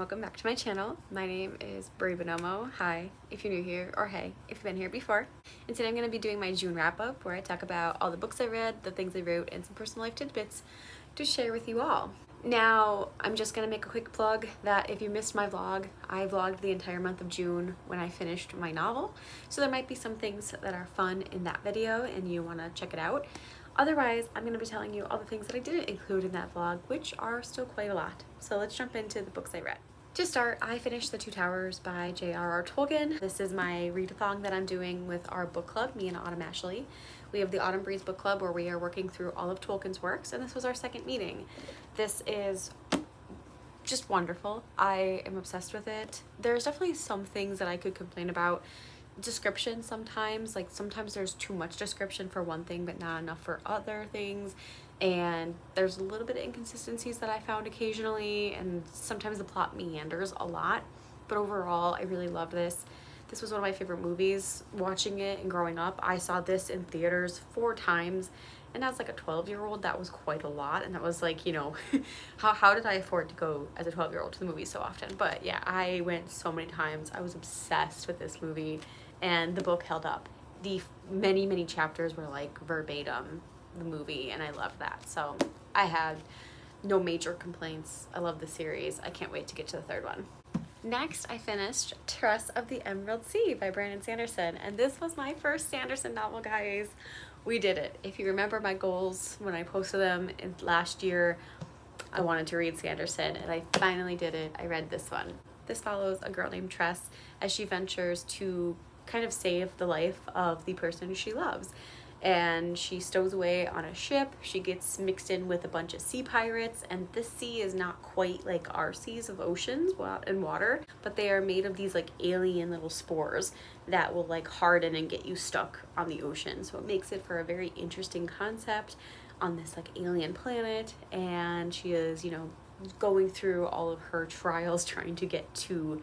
welcome back to my channel. My name is Bree Buonomo. Hi if you're new here, or hey if you've been here before. And today I'm going to be doing my June wrap-up where I talk about all the books I read, the things I wrote, and some personal life tidbits to share with you all. Now, I'm just going to make a quick plug that if you missed my vlog, I vlogged the entire month of June when I finished my novel. So there might be some things that are fun in that video and you want to check it out. Otherwise, I'm going to be telling you all the things that I didn't include in that vlog, which are still quite a lot. So let's jump into the books I read. To start, I finished The Two Towers by J.R.R. Tolkien. This is my readathon that I'm doing with our book club, me and Autumn Ashley. We have the Autumn Breeze book club where we are working through all of Tolkien's works, and this was our second meeting. This is just wonderful. I am obsessed with it. There's definitely some things that I could complain about. Description sometimes, like sometimes there's too much description for one thing but not enough for other things, and there's a little bit of inconsistencies that I found occasionally, and sometimes the plot meanders a lot, but overall I really loved this. This was one of my favorite movies. Watching it and growing up, I saw this in theaters 4 times, and as like a 12-year-old that was quite a lot, and that was like, you know, how did I afford to go as a 12-year-old to the movies so often? But yeah, I went so many times. I was obsessed with this movie, and the book held up. The many chapters were like verbatim the movie, and I loved that. So I had no major complaints. I love the series. I can't wait to get to the 3rd one. Next, I finished Trust of the Emerald Sea by Brandon Sanderson, and this was my first Sanderson novel, guys. We did it. If you remember my goals when I posted them in last year, I wanted to read Sanderson, and I finally did it. I read this one. This follows a girl named Tress as she ventures to kind of save the life of the person she loves. And she stows away on a ship. She gets mixed in with a bunch of sea pirates, and this sea is not quite like our seas of oceans and water, but they are made of these like alien little spores that will like harden and get you stuck on the ocean. So it makes it for a very interesting concept on this like alien planet, and she is, you know, going through all of her trials trying to get to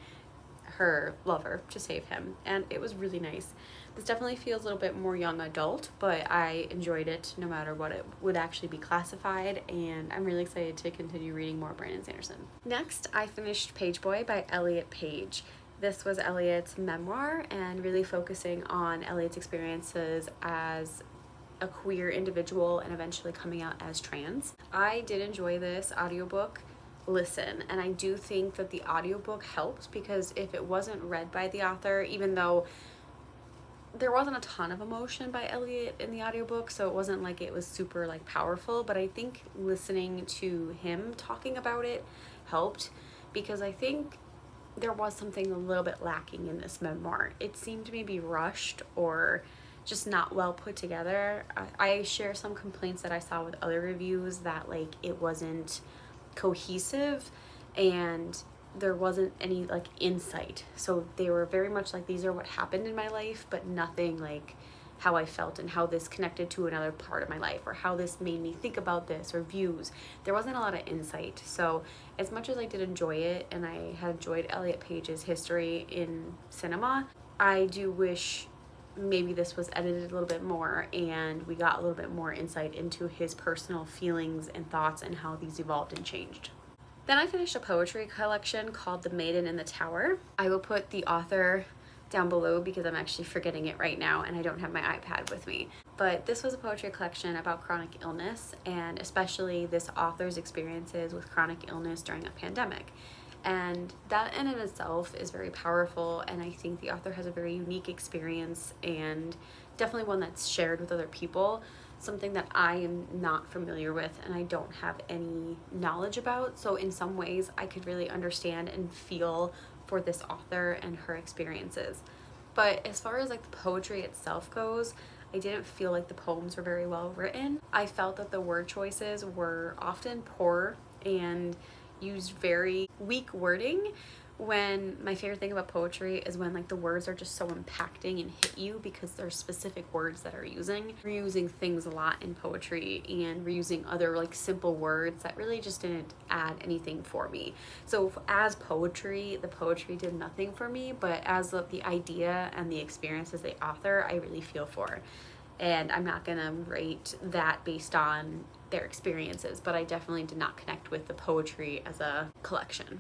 her lover to save him, and it was really nice. This definitely feels a little bit more young adult, but I enjoyed it no matter what it would actually be classified, and I'm really excited to continue reading more Brandon Sanderson. Next, I finished Page Boy by Elliot Page. This was Elliot's memoir and really focusing on Elliot's experiences as a queer individual and eventually coming out as trans. I did enjoy this audiobook listen, and I do think that the audiobook helped, because if it wasn't read by the author, even though there wasn't a ton of emotion by Elliot in the audiobook, so it wasn't like it was super like powerful, but I think listening to him talking about it helped, because I think there was something a little bit lacking in this memoir. It seemed maybe rushed or just not well put together. I share some complaints that I saw with other reviews that like it wasn't cohesive and there wasn't any like insight. So they were very much like, these are what happened in my life, but nothing like how I felt and how this connected to another part of my life, or how this made me think about this, or views. There wasn't a lot of insight. So as much as I did enjoy it, and I had enjoyed Elliot Page's history in cinema, I do wish maybe this was edited a little bit more and we got a little bit more insight into his personal feelings and thoughts and how these evolved and changed. Then I finished a poetry collection called The Maiden in the Tower. I will put the author down below because I'm actually forgetting it right now and I don't have my iPad with me. But this was a poetry collection about chronic illness, and especially this author's experiences with chronic illness during a pandemic. And that in and of itself is very powerful, and I think the author has a very unique experience and definitely one that's shared with other people, something that I am not familiar with and I don't have any knowledge about. So in some ways I could really understand and feel for this author and her experiences. But as far as like the poetry itself goes, I didn't feel like the poems were very well written. I felt that the word choices were often poor and used very weak wording, when my favorite thing about poetry is when like the words are just so impacting and hit you because there's specific words that are using. We're using things a lot in poetry, and we're using other like simple words that really just didn't add anything for me. So as poetry, the poetry did nothing for me, but as the idea and the experiences they author, I really feel for. And I'm not gonna rate that based on their experiences, but I definitely did not connect with the poetry as a collection.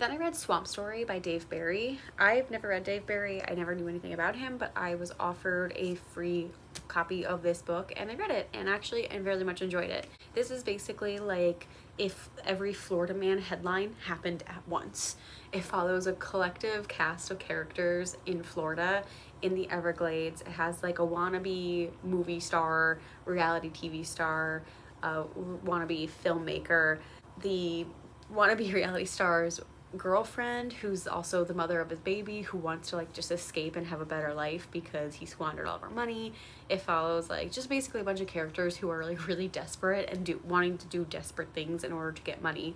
Then I read Swamp Story by Dave Barry. I've never read Dave Barry. I never knew anything about him, but I was offered a free copy of this book and I read it, and actually I very much enjoyed it. This is basically like if every Florida Man headline happened at once. It follows a collective cast of characters in Florida in the Everglades. It has like a wannabe movie star, reality TV star, wannabe filmmaker. The wannabe reality star's girlfriend, who's also the mother of his baby, who wants to like just escape and have a better life because he squandered all of her money. It follows like just basically a bunch of characters who are like really desperate and wanting to do desperate things in order to get money,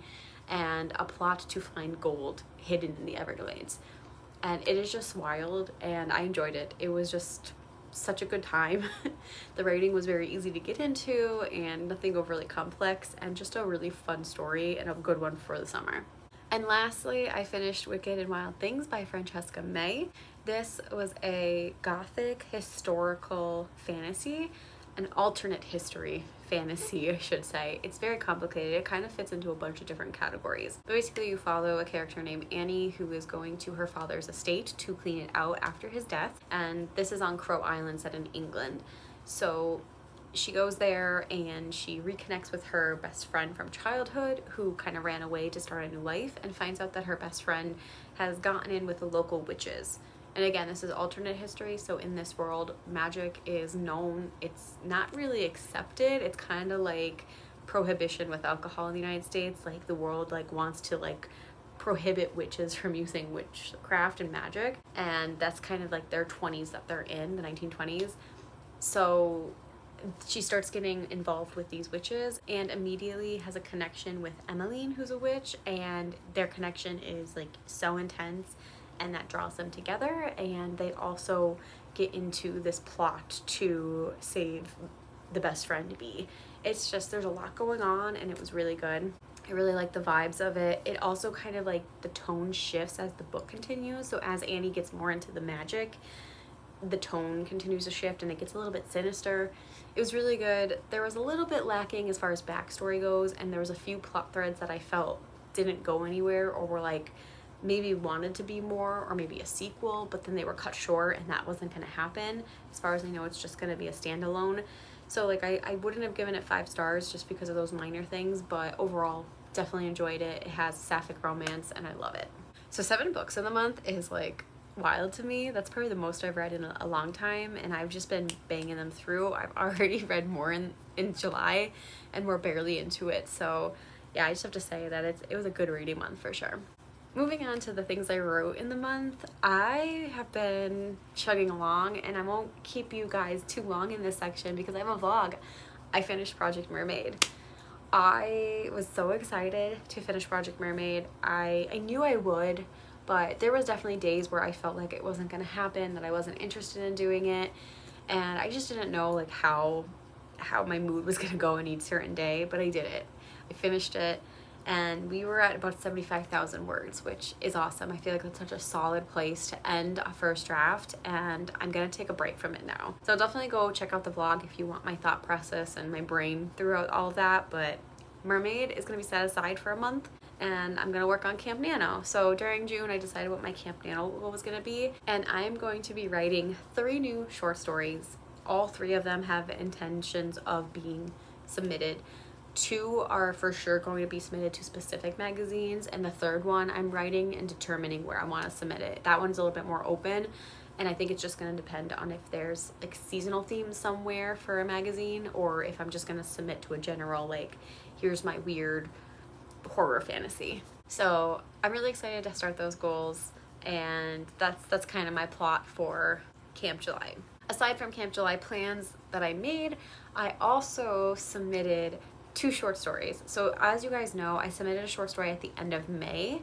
and a plot to find gold hidden in the Everglades. And it is just wild, and I enjoyed it. It was just such a good time. The writing was very easy to get into and nothing overly complex, and just a really fun story and a good one for the summer. And lastly, I finished Wicked and Wild Things by Francesca May. This was a gothic historical fantasy, an alternate history fantasy, I should say. It's very complicated. It kind of fits into a bunch of different categories. But basically, you follow a character named Annie who is going to her father's estate to clean it out after his death. And this is on Crow Island, set in England. So she goes there and she reconnects with her best friend from childhood, who kind of ran away to start a new life, and finds out that her best friend has gotten in with the local witches. And again, this is alternate history, so in this world, magic is known. It's not really accepted. It's kind of like prohibition with alcohol in the United States. Like the world like wants to like prohibit witches from using witchcraft and magic. And that's kind of like their 20s that they're in, the 1920s. So she starts getting involved with these witches and immediately has a connection with Emmeline, who's a witch, and their connection is like so intense, and that draws them together. And they also get into this plot to save the best friend Bee. It's just, there's a lot going on, and it was really good. I really like the vibes of it. It also kind of like the tone shifts as the book continues. So as Annie gets more into the magic, the tone continues to shift and it gets a little bit sinister. It was really good. There was a little bit lacking as far as backstory goes, and there was a few plot threads that I felt didn't go anywhere, or were like maybe wanted to be more, or maybe a sequel, but then they were cut short and that wasn't going to happen. As far as I know, it's just going to be a standalone. So like I wouldn't have given it 5 stars just because of those minor things, but overall definitely enjoyed it. It has sapphic romance and I love it. So 7 books in the month is like wild to me. That's probably the most I've read in a long time, and I've just been banging them through. I've already read more in July and we're barely into it. So yeah, I just have to say that it was a good reading month for sure. Moving on to the things I wrote in the month, I have been chugging along, and I won't keep you guys too long in this section because I have a vlog. I finished Project Mermaid. I was so excited to finish Project Mermaid. I knew I would, but there was definitely days where I felt like it wasn't going to happen, that I wasn't interested in doing it, and I just didn't know like how my mood was going to go in each certain day, but I did it. I finished it. And we were at about 75,000 words, which is awesome. I feel like that's such a solid place to end a first draft, and I'm gonna take a break from it now. So definitely go check out the vlog if you want my thought process and my brain throughout all of that. But Mermaid is gonna be set aside for a month, and I'm gonna work on Camp NaNo. So during June, I decided what my Camp NaNo goal was gonna be, and I am going to be writing 3 new short stories. All 3 of them have intentions of being submitted. 2 are for sure going to be submitted to specific magazines, and the 3rd one I'm writing and determining where I want to submit it. That one's a little bit more open, and I think it's just going to depend on if there's like seasonal themes somewhere for a magazine, or if I'm just going to submit to a general like, here's my weird horror fantasy. So I'm really excited to start those goals, and that's kind of my plot for Camp July. Aside from Camp July plans that I made, I also submitted 2 short stories. So as you guys know, I submitted a short story at the end of May,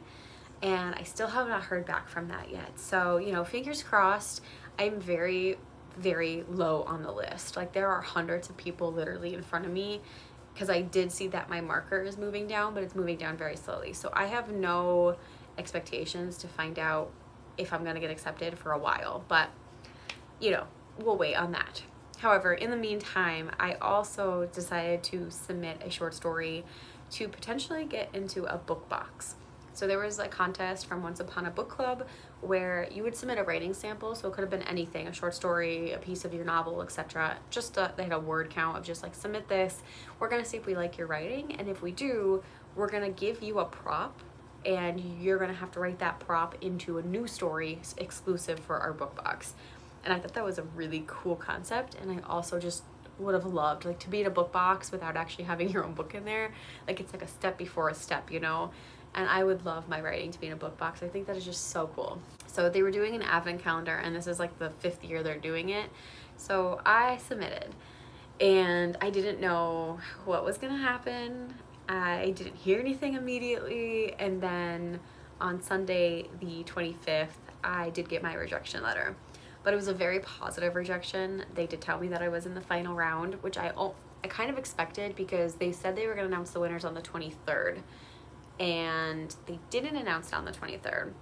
and I still have not heard back from that yet. So, you know, fingers crossed. I'm very, very low on the list. Like there are hundreds of people literally in front of me, because I did see that my marker is moving down, but it's moving down very slowly. So I have no expectations to find out if I'm gonna get accepted for a while, but you know, we'll wait on that. However, in the meantime, I also decided to submit a short story to potentially get into a book box. So there was a contest from Once Upon a Book Club where you would submit a writing sample. So it could have been anything, a short story, a piece of your novel, etc. Just they had a word count of just like, submit this. We're going to see if we like your writing. And if we do, we're going to give you a prop, and you're going to have to write that prop into a new story exclusive for our book box. And I thought that was a really cool concept. And I also just would have loved like to be in a book box without actually having your own book in there. Like, it's like a step before a step, you know? And I would love my writing to be in a book box. I think that is just so cool. So they were doing an advent calendar, and this is like the 5th year they're doing it. So I submitted, and I didn't know what was gonna happen. I didn't hear anything immediately, and then on Sunday the 25th, I did get my rejection letter. But it was a very positive rejection. They did tell me that I was in the final round, which I kind of expected, because they said they were gonna announce the winners on the 23rd. And they didn't announce it on the 23rd.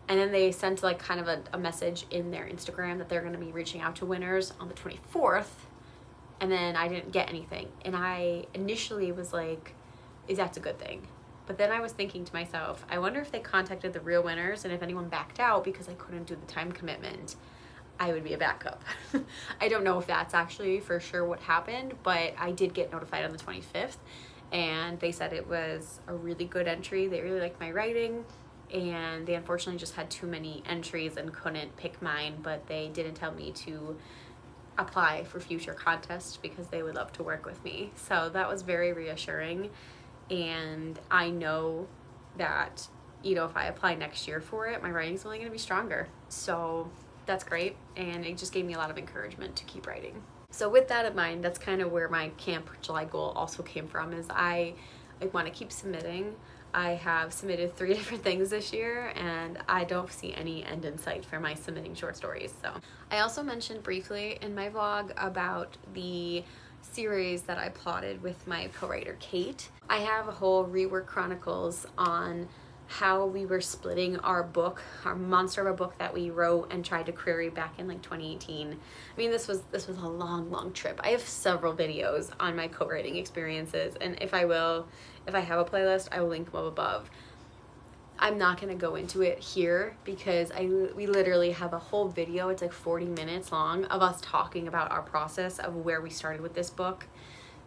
And then they sent like kind of a message in their Instagram that they're going to be reaching out to winners on the 24th. And then I didn't get anything. And I initially was like, that's a good thing. But then I was thinking to myself, I wonder if they contacted the real winners, and if anyone backed out because I couldn't do the time commitment, I would be a backup. I don't know if that's actually for sure what happened, but I did get notified on the 25th. And they said it was a really good entry. They really liked my writing, and they unfortunately just had too many entries and couldn't pick mine, but they didn't tell me to apply for future contests because they would love to work with me. So that was very reassuring, and I know that, you know, if I apply next year for it, my writing's only going to be stronger. So that's great, and it just gave me a lot of encouragement to keep writing. So with that in mind, that's kind of where my Camp July goal also came from, is I want to keep submitting. I have submitted 3 different things this year, and I don't see any end in sight for my submitting short stories. So I also mentioned briefly in my vlog about the series that I plotted with my co-writer Kate. I have a whole Rework Chronicles on how we were splitting our book, our monster of a book that we wrote and tried to query back in like 2018. I mean, this was a long trip. I have several videos on my co-writing experiences, and if I have a playlist, I will link them up above. I'm not going to go into it here because we literally have a whole video. It's like 40 minutes long of us talking about our process of where we started with this book.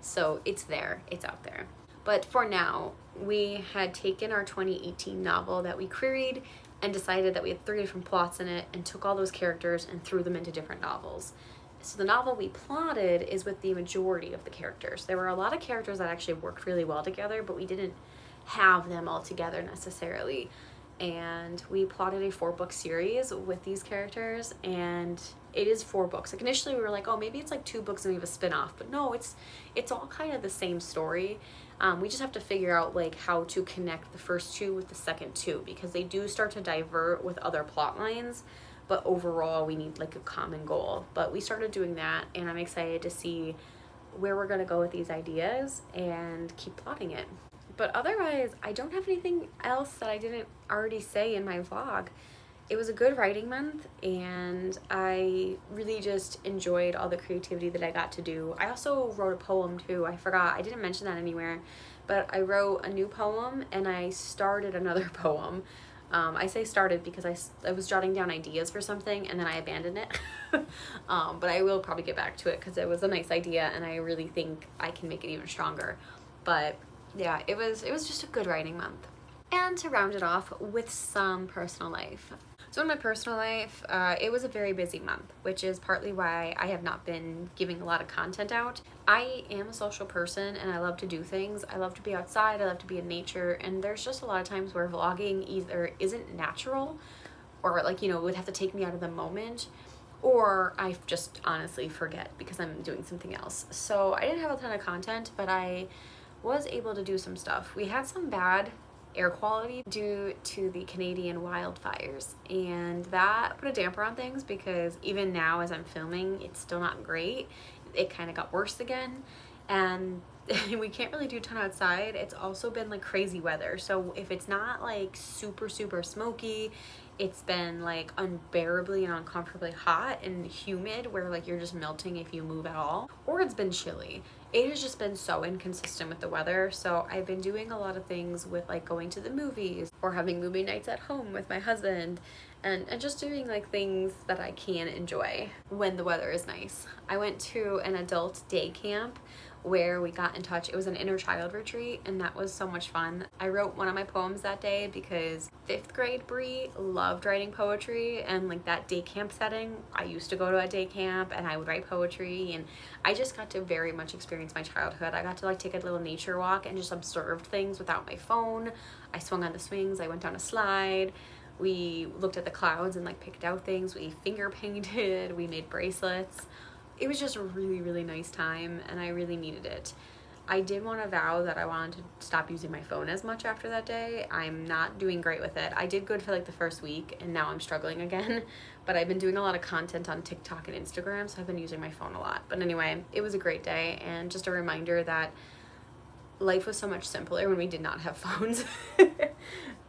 So it's there, it's out there. But for now, we had taken our 2018 novel that we queried and decided that we had 3 different plots in it, and took all those characters and threw them into different novels. So the novel we plotted is with the majority of the characters. There were a lot of characters that actually worked really well together, but we didn't have them all together necessarily. And we plotted a 4-book series with these characters, and it is 4 books. Like, initially we were like, oh, maybe it's like 2 books and we have a spin-off, but no, it's all kind of the same story. We just have to figure out like how to connect the first 2 with the second 2, because they do start to divert with other plot lines, but overall we need like a common goal. But we started doing that, and I'm excited to see where we're gonna go with these ideas and keep plotting it. But otherwise, I don't have anything else that I didn't already say in my vlog. It was a good writing month, and I really just enjoyed all the creativity that I got to do. I also wrote a poem too. I forgot, I didn't mention that anywhere, but I wrote a new poem and I started another poem. I say started because I was jotting down ideas for something and then I abandoned it. But I will probably get back to it because it was a nice idea and I really think I can make it even stronger. But yeah, it was just a good writing month. And to round it off with some personal life. So in my personal life, it was a very busy month, which is partly why I have not been giving a lot of content out. I am a social person and I love to do things. I love to be outside, I love to be in nature, and there's just a lot of times where vlogging either isn't natural, or like, you know, would have to take me out of the moment, or I just honestly forget because I'm doing something else. So I didn't have a ton of content, but I was able to do some stuff. We had some bad air quality due to the Canadian wildfires, and that put a damper on things because even now as I'm filming, it's still not great. It kind of got worse again, and we can't really do a ton outside. It's also been like crazy weather, so if it's not like super smoky, It's been like unbearably and uncomfortably hot and humid where like you're just melting if you move at all, or it's been chilly. It has just been so inconsistent with the weather. So I've been doing a lot of things with like going to the movies or having movie nights at home with my husband, and just doing like things that I can enjoy when the weather is nice. I went to an adult day camp where we got in touch. It was an inner child retreat, and that was so much fun. I wrote one of my poems that day because 5th grade Bree loved writing poetry, and like that day camp setting, I used to go to a day camp and I would write poetry, and I just got to very much experience my childhood. I got to like take a little nature walk and just observe things without my phone. I swung on the swings, I went down a slide, we looked at the clouds and like picked out things, we finger painted, we made bracelets. It was just a really, really nice time, and I really needed it. I did want to vow that I wanted to stop using my phone as much after that day. I'm not doing great with it. I did good for like the first week, and now I'm struggling again. But I've been doing a lot of content on TikTok and Instagram, so I've been using my phone a lot. But anyway, it was a great day, and just a reminder that life was so much simpler when we did not have phones.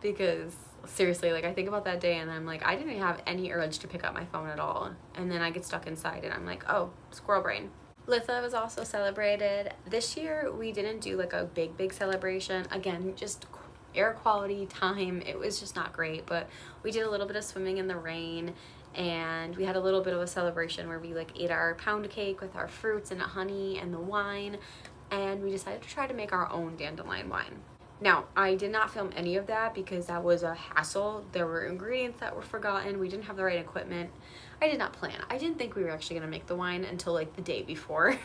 Because seriously, like I think about that day and I'm like, I didn't have any urge to pick up my phone at all. And then I get stuck inside and I'm like, oh, squirrel brain. Litha was also celebrated. This year we didn't do like a big celebration. Again, just air quality time. It was just not great, but we did a little bit of swimming in the rain, and we had a little bit of a celebration where we like ate our pound cake with our fruits and honey and the wine, and we decided to try to make our own dandelion wine. Now, I did not film any of that because that was a hassle. There were ingredients that were forgotten. We didn't have the right equipment. I did not plan. I didn't think we were actually going to make the wine until like the day before.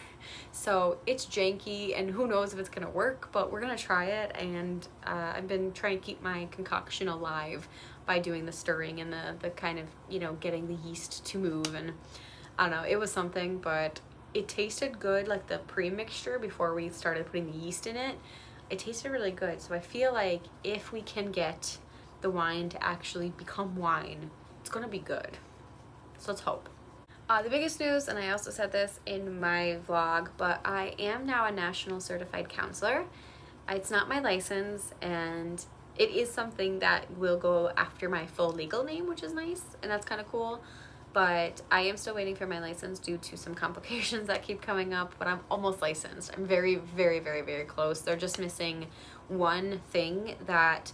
So it's janky, and who knows if it's going to work, but we're going to try it. And I've been trying to keep my concoction alive by doing the stirring and the kind of, you know, getting the yeast to move. And I don't know, it was something, but it tasted good, like the pre-mixture before we started putting the yeast in it. It tasted really good. So I feel like if we can get the wine to actually become wine, it's gonna be good. So let's hope. The biggest news, and I also said this in my vlog, but I am now a national certified counselor. It's not my license, and it is something that will go after my full legal name, which is nice, and that's kind of cool. But I am still waiting for my license due to some complications that keep coming up, but I'm almost licensed. I'm very close. They're just missing one thing, that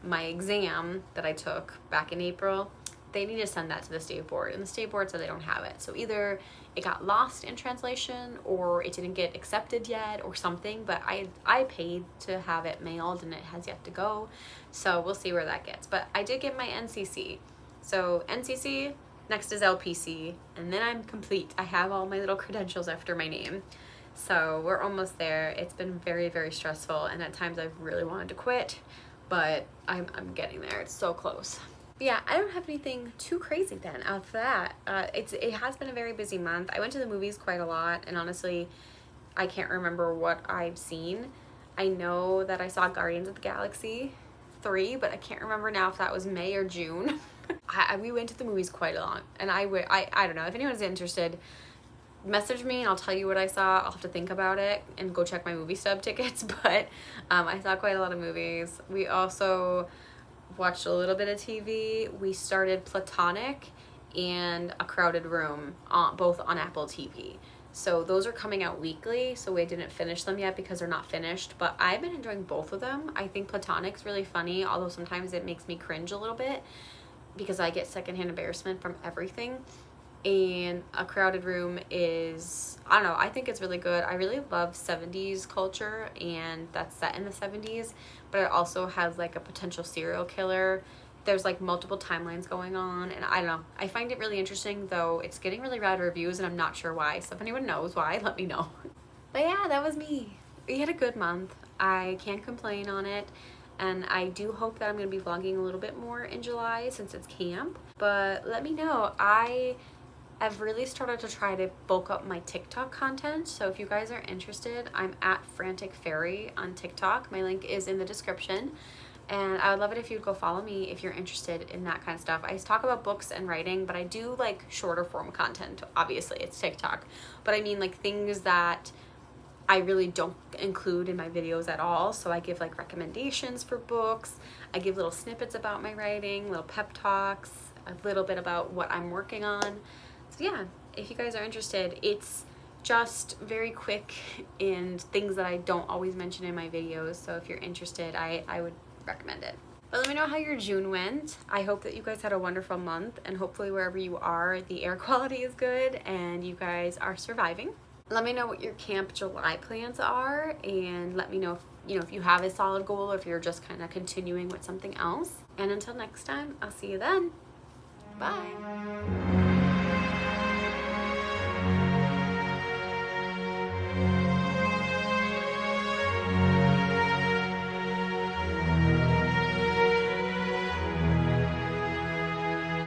my exam that I took back in April, they need to send that to the state board, and the state board said they don't have it. So either it got lost in translation or it didn't get accepted yet or something, but I paid to have it mailed and it has yet to go. So we'll see where that gets. But I did get my NCC. So NCC, next is LPC, and then I'm complete. I have all my little credentials after my name. So we're almost there. It's been very stressful, and at times I've really wanted to quit, but I'm getting there. It's so close. But yeah, I don't have anything too crazy then after that. It has been a very busy month. I went to the movies quite a lot, and honestly, I can't remember what I've seen. I know that I saw Guardians of the Galaxy 3, but I can't remember now if that was May or June. We went to the movies quite a lot, and I don't know, if anyone's interested, message me and I'll tell you what I saw. I'll have to think about it and go check my movie stub tickets, but I saw quite a lot of movies. We also watched a little bit of TV. We started Platonic and A Crowded Room, both on Apple TV. So those are coming out weekly, so we didn't finish them yet because they're not finished, but I've been enjoying both of them. I think Platonic's really funny, although sometimes it makes me cringe a little bit because I get secondhand embarrassment from everything. And A Crowded Room is, I don't know, I think it's really good. I really love 70s culture, and that's set in the 70s, but it also has like a potential serial killer. There's like multiple timelines going on, and I don't know. I find it really interesting, though it's getting really bad reviews, and I'm not sure why. So if anyone knows why, let me know. But yeah, that was me. We had a good month. I can't complain on it. And I do hope that I'm going to be vlogging a little bit more in July since it's camp. But let me know. I've really started to try to bulk up my TikTok content. So if you guys are interested, I'm at Frantic Fairy on TikTok. My link is in the description. And I would love it if you'd go follow me if you're interested in that kind of stuff. I talk about books and writing, but I do like shorter form content. Obviously, it's TikTok. But I mean like things that I really don't include in my videos at all. So I give like recommendations for books, I give little snippets about my writing, little pep talks, a little bit about what I'm working on. So yeah, if you guys are interested, it's just very quick and things that I don't always mention in my videos. So if you're interested, I would recommend it. But let me know how your June went. I hope that you guys had a wonderful month, and hopefully wherever you are, the air quality is good and you guys are surviving. Let me know what your Camp July plans are, and let me know if you have a solid goal or if you're just kind of continuing with something else. And until next time, I'll see you then. Bye.